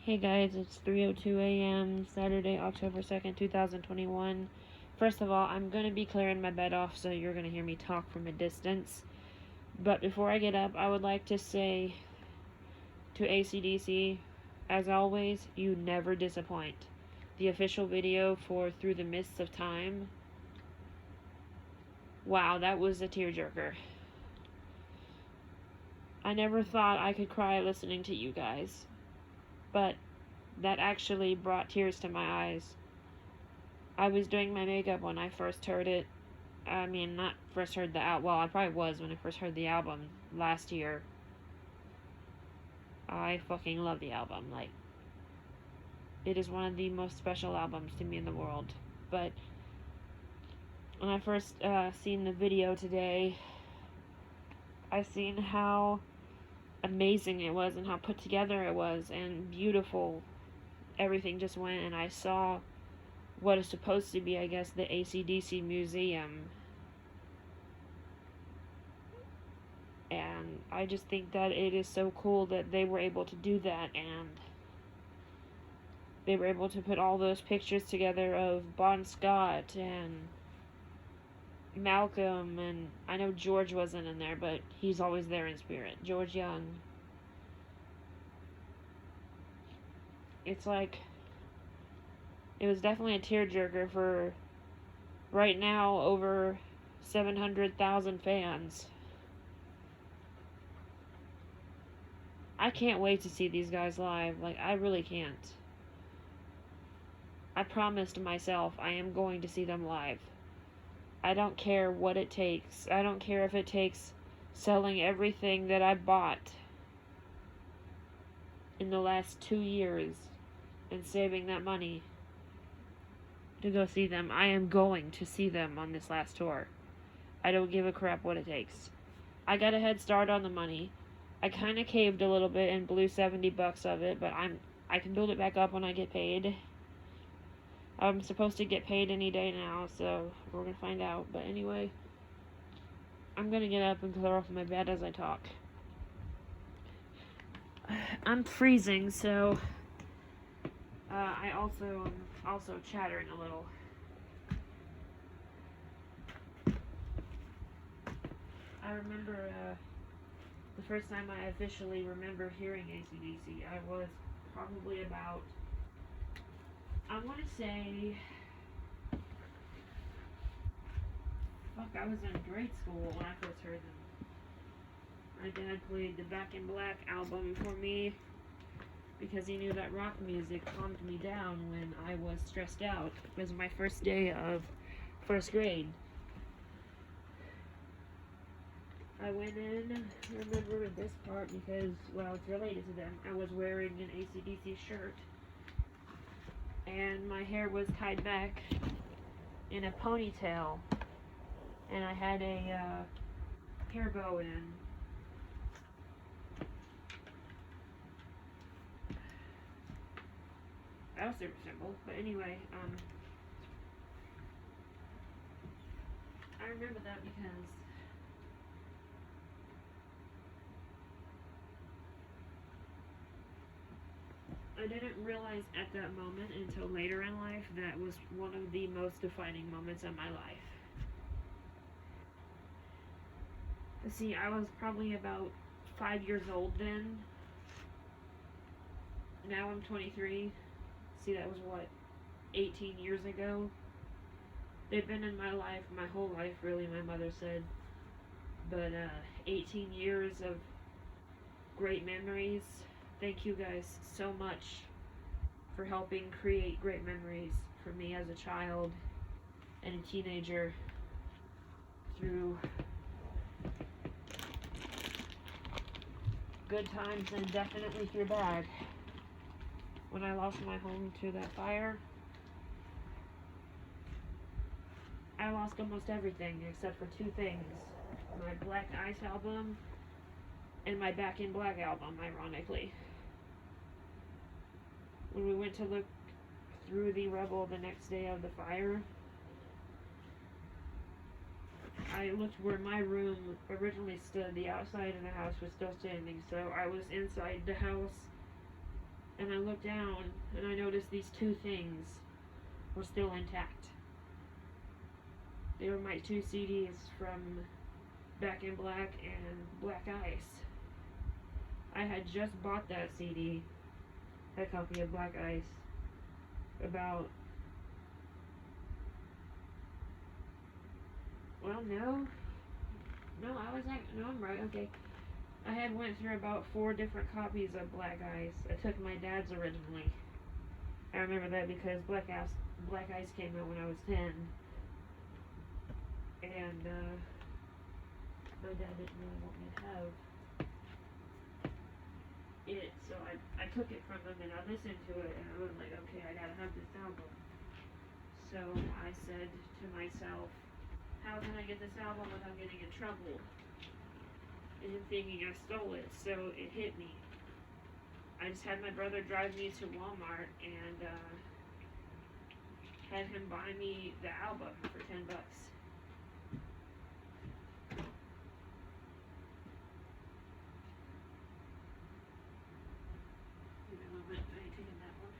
Hey guys, it's 3:02 a.m. Saturday, October 2nd, 2021. First of all, I'm going to be clearing my bed off, so you're going to hear me talk from a distance. But before I get up, I would like to say to AC/DC, as always, you never disappoint. The official video for Through the Mists of Time. Wow, that was a tearjerker. I never thought I could cry listening to you guys, but that actually brought tears to my eyes. I was doing my makeup when I first heard it. I mean, not first heard the album. Well, I probably was when I first heard the album last year. I fucking love the album. Like, it is one of the most special albums to me in the world. But when I first seen the video today, I seen how amazing it was and how put together it was and beautiful everything just went, and I saw what is supposed to be, I guess, the AC/DC museum. And I just think that it is so cool that they were able to do that, and they were able to put all those pictures together of Bon Scott and Malcolm, and I know George wasn't in there, but he's always there in spirit. George Young. It's like, it was definitely a tearjerker for right now over 700,000 fans. I can't wait to see these guys live. Like, I really can't. I promised myself I am going to see them live. I don't care what it takes. I don't care if it takes selling everything that I bought in the last 2 years and saving that money to go see them. I am going to see them on this last tour. I don't give a crap what it takes. I got a head start on the money. I kind of caved a little bit and blew $70 of it, but I can build it back up when I get paid. I'm supposed to get paid any day now, so we're gonna find out. But anyway, I'm gonna get up and clear off my bed as I talk. I'm freezing, so I also am also chattering a little. I remember the first time I officially remember hearing AC/DC, I was probably about, I want to say, I was in grade school when I first heard them. My dad played the Back in Black album for me because he knew that rock music calmed me down when I was stressed out. It was my first day of first grade. I went in, remember this part because, well, it's related to them. I was wearing an AC/DC shirt, and my hair was tied back in a ponytail, and I had a hair bow in. That was super simple, but anyway, I remember that because I didn't realize at that moment until later in life that was one of the most defining moments of my life. See, I was probably about 5 years old then. Now I'm 23. See, that was what, 18 years ago? They've been in my life, my whole life, really, my mother said. But 18 years of great memories. Thank you guys so much for helping create great memories for me as a child and a teenager through good times and definitely through bad. When I lost my home to that fire, I lost almost everything except for 2 things. My Black Ice album and my Back in Black album, ironically. When we went to look through the rubble the next day of the fire, I looked where my room originally stood. The outside of the house was still standing, so I was inside the house, and I looked down and I noticed these two things were still intact. They were my two CDs from Back in Black and Black Ice. I had just bought that CD, that copy of Black Ice, about, well, no, I'm right, okay. I had went through about 4 different copies of Black Ice. I took my dad's originally. I remember that because Black Ice came out when I was 10. And, my dad didn't really want me to have it, so I took it from him and I listened to it and I was like, okay, I gotta have this album. So I said to myself, how can I get this album without getting in trouble? And thinking I stole it, so it hit me. I just had my brother drive me to Walmart and had him buy me the album for $10. Give me a moment, I ain't taking that one.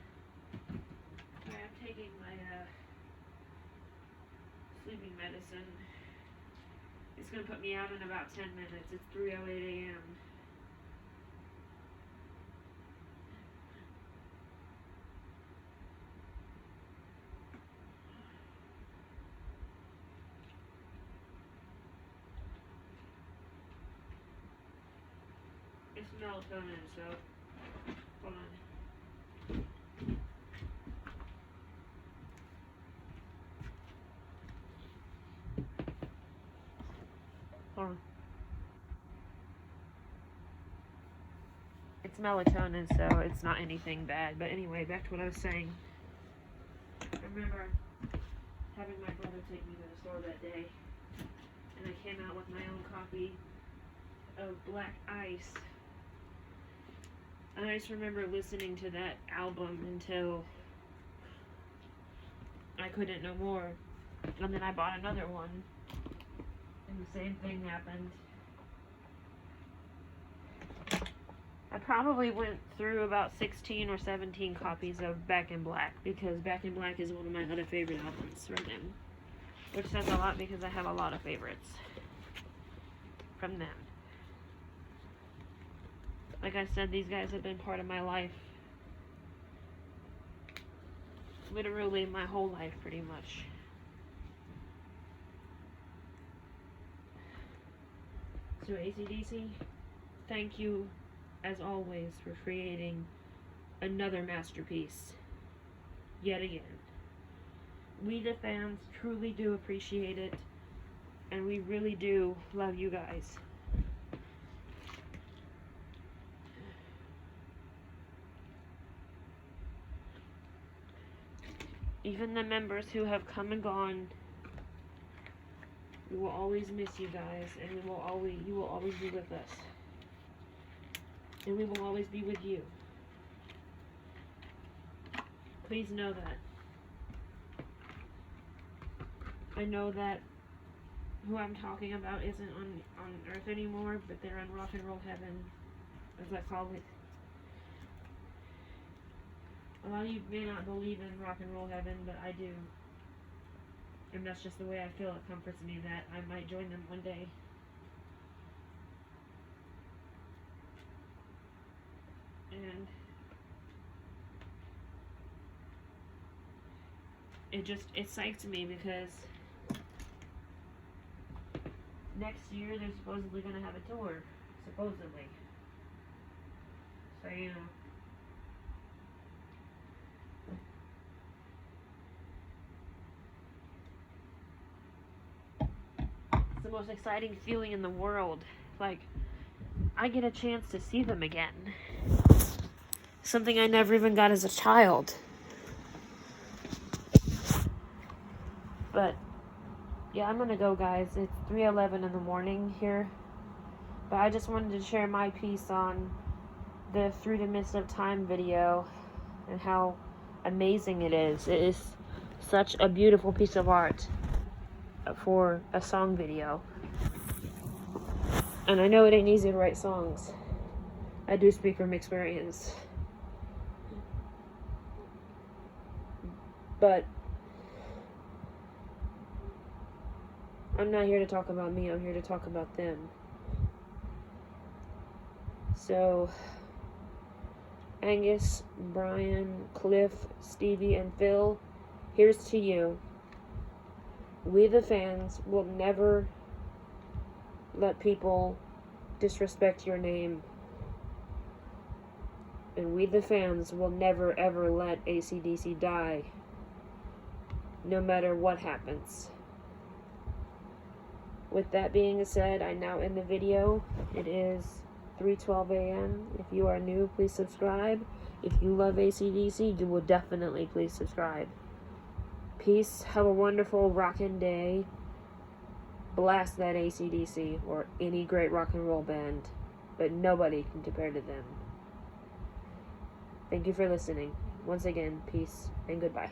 Alright, I'm taking my sleeping medicine. It's gonna put me out in about 10 minutes. It's 3:08 a.m. It's melatonin, so hold on. Hold on. It's melatonin, so it's not anything bad. But anyway, back to what I was saying. I remember having my brother take me to the store that day, and I came out with my own copy of Black Ice. And I just remember listening to that album until I couldn't no more. And then I bought another one, and the same thing happened. I probably went through about 16 or 17 copies of Back in Black, because Back in Black is one of my other favorite albums from them. Which says a lot because I have a lot of favorites from them. Like I said, these guys have been part of my life. Literally my whole life, pretty much. So AC/DC, thank you, as always, for creating another masterpiece. Yet again. We, the fans, truly do appreciate it. And we really do love you guys. Even the members who have come and gone, we will always miss you guys, and you will always be with us. And we will always be with you. Please know that. I know that who I'm talking about isn't on Earth anymore, but they're in rock and roll heaven, as I call it. A lot of you may not believe in rock and roll heaven, but I do. And that's just the way I feel. It comforts me that I might join them one day. And it psyched me because next year they're supposedly going to have a tour. Supposedly. So, you know. It's the most exciting feeling in the world. Like, I get a chance to see them again. Something I never even got as a child. But, yeah, I'm gonna go, guys. It's 3:11 in the morning here. But I just wanted to share my piece on the Through the Mist of Time video and how amazing it is. It is such a beautiful piece of art for a song video. And I know it ain't easy to write songs. I do speak from experience. But I'm not here to talk about me, I'm here to talk about them. So, Angus, Brian, Cliff, Stevie, and Phil, here's to you. We the fans will never let people disrespect your name. And we the fans will never ever let AC/DC die. No matter what happens. With that being said, I now end the video. It is 3:12 a.m. If you are new, please subscribe. If you love AC/DC, you will definitely please subscribe. Peace. Have a wonderful rockin' day. Blast that AC/DC or any great rock and roll band, but nobody can compare to them. Thank you for listening. Once again, peace and goodbye.